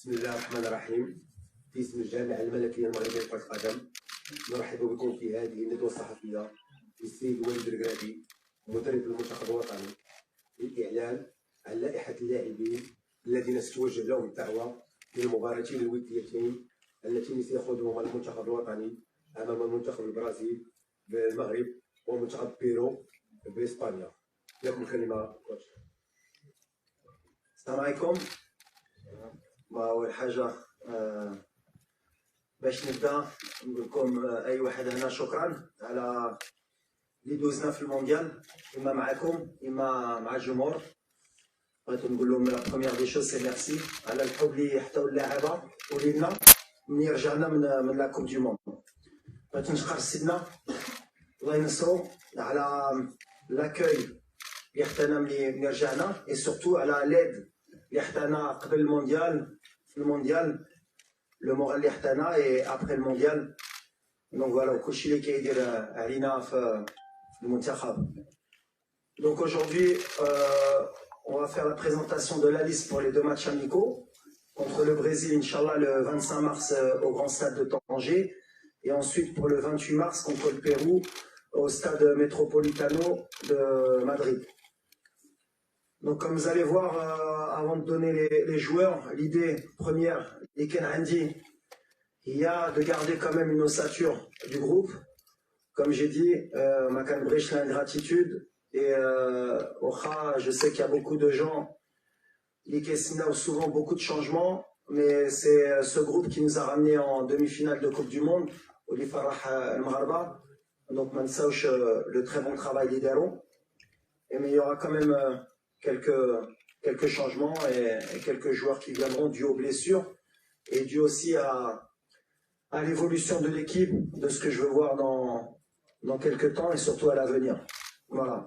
بسم الله الرحمن الرحيم. في اسم الجامعة الملكية المغربية لكرة القدم نرحب بكم في هذه الندوة الصحفية للسيد وليد الركراكي مدرب المنتخب الوطني للإعلان عن لائحة اللاعبين الذين ستوجه لهم الدعوة للمباراتين الوديتين اللتين سيخوضهما المنتخب الوطني أمام المنتخب البرازيل بالمغرب ومنتخب بيرو بإسبانيا. لكم الكلمة كوتش. السلام عليكم. أول حاجة باش نبدا نقول لكم أي واحد هنا شكرا على اللي دوزنا في المونديال، إما معكم إما مع الجمهور. بغيت نقول لهم لا بروميير دي شوز سي ميرسي على الحب اللي حتاو اللاعبة ولينا ملي رجعنا من لا كوب دو موند. بغيت نشكر سيدنا الله ينصرو على لاكوي اللي حتانا ملي رجعنا، اي سورتو على ليد اللي حتانا قبل المونديال في المونديال، لو مورال اللي حتانا اي ابخي المونديال. دونك فوالا كلشي اللي كيدير علينا في المنتخب. Donc aujourd'hui, on va faire la présentation de la liste pour les deux matchs amicaux contre le Brésil, Inch'Allah, le 25 mars au Grand Stade de Tanger, et ensuite pour le 28 mars contre le Pérou au Stade Metropolitano de Madrid. Donc comme vous allez voir, avant de donner les joueurs, l'idée première, il y a de garder quand même une ossature du groupe. Comme j'ai dit, Makan Brich l'ingratitude. Et je sais qu'il y a beaucoup de gens, l'Ikessina, souvent beaucoup de changements, mais c'est ce groupe qui nous a ramenés en demi-finale de Coupe du Monde, au Farah al-Maghraba. Donc, Mansauch, le très bon travail d'Idaro. Mais il y aura quand même quelques changements et quelques joueurs qui viendront dû aux blessures et dû aussi à l'évolution de l'équipe, de ce que je veux voir dans quelques temps et surtout à l'avenir. Voilà.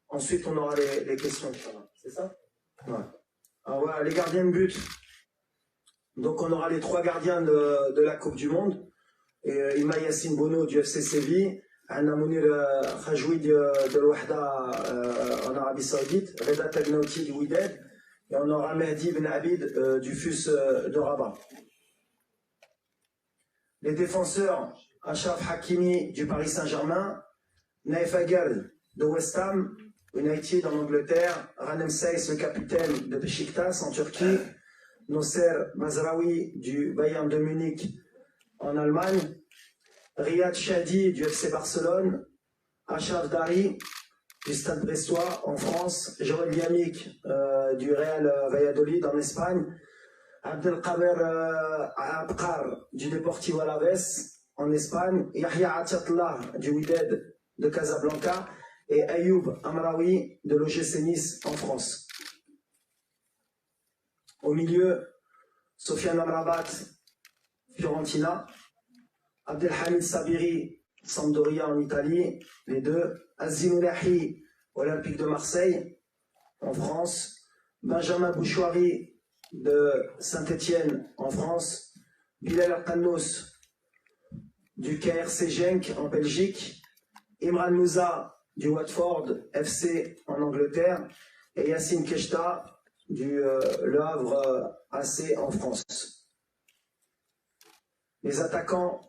Ensuite, on aura les questions. C'est ça? Ouais. Alors voilà, les gardiens de but. Donc, on aura les trois gardiens de la Coupe du Monde. Ima Yassine Bono du FC Séville, Anna Mounir Khajoui de l'Ouahda en Arabie Saoudite, Reda Tagnouti du Wydad, et on aura Mehdi Ben Abid du FUS de Rabat. Les défenseurs, Achraf Hakimi du Paris Saint-Germain, Naif Agal de West Ham United en Angleterre, Ranem Seyss, le capitaine de Beşiktaş en Turquie, Nosser Mazraoui du Bayern de Munich en Allemagne, Riyad Shadi du FC Barcelone, Achraf Dari du Stade Brestois en France, Joël Yamik du Real Valladolid en Espagne, Abdelkader Abkar du Deportivo Alaves en Espagne, Yahya Atiatullah du Wydad de Casablanca et Ayoub Amraoui de l'OGC Nice en France. Au milieu, Sofiane Amrabat, Fiorentina, Abdelhamid Sabiri, Sampdoria en Italie, les deux, Azim Lahi, Olympique de Marseille en France, Benjamin Bouchouari de Saint-Étienne en France, Bilal Arkanos du KRC Genk en Belgique, Imran Moussa du Watford FC en Angleterre et Yassine Keshta du Le Havre AC en France. Les attaquants,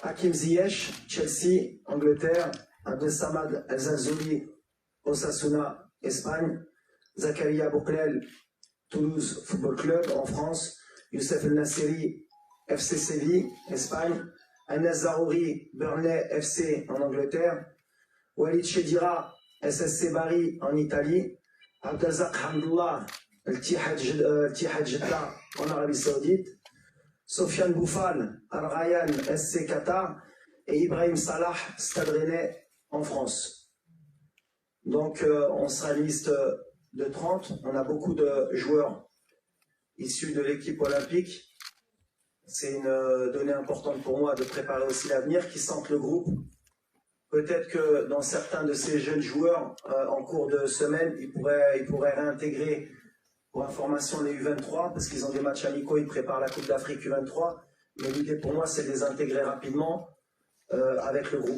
Hakim Ziyech, Chelsea, Angleterre, Abdel Samad El Zalzouli, Osasuna, Espagne, Zakaria Bouklel, Toulouse Football Club en France, Youssef El Nasseri, FC Séville, Espagne, Anas Zarouri, Burnley FC en Angleterre, Walid Chedira, SSC Bari en Italie, Abdelzak Hamdullah, Al-Tihad Jeddah en Arabie Saoudite, Sofiane Boufal, Al-Rayyan, SC Qatar et Ibrahim Salah, Stade Rennais en France. Donc on sera une liste de 30, on a beaucoup de joueurs issus de l'équipe olympique. C'est une donnée importante pour moi de préparer aussi l'avenir, qui sentent le groupe. Peut-être que dans certains de ces jeunes joueurs, en cours de semaine, ils pourraient réintégrer pour information les U23, parce qu'ils ont des matchs amicaux, ils préparent la Coupe d'Afrique U23. Mais l'idée pour moi, c'est de les intégrer rapidement avec le groupe.